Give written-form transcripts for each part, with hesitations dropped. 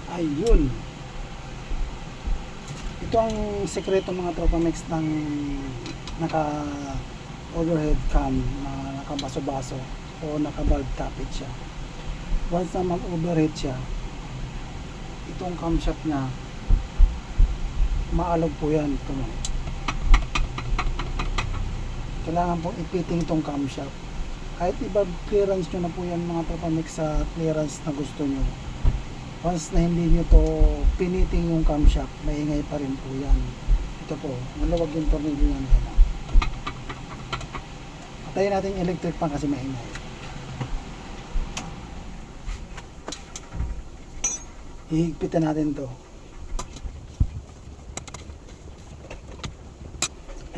Ayun. Ito ang sekreto mga tropa mix ng naka overhead cam na nakabaso-baso o naka-valve tappet siya. Once na mag-overhead siya, itong camshaft niya maalog po yan. Ito mo. Kailangan pong ipiting itong camshaft. Kahit i-valve clearance nyo na po yan mga tropa mix sa clearance na gusto nyo. Once na hindi nyo to piniting yung camshaft, maingay pa rin po yan. Ito po, maluwag yung tornilyo yan. Patayin natin yung electric pan kasi maingay. Hihigpitan natin to.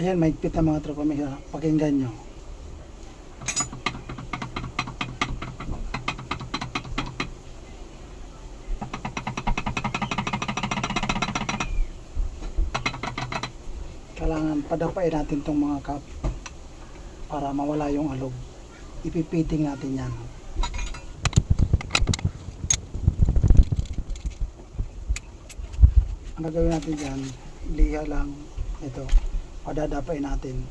Ayan, mahigpit na mga tropa, may pakinggan nyo. Kailangan padapain natin tong mga cup para mawala yung alog. Ipipiting natin yan. Ang gagawin natin dyan, liha lang ito, padadapain natin.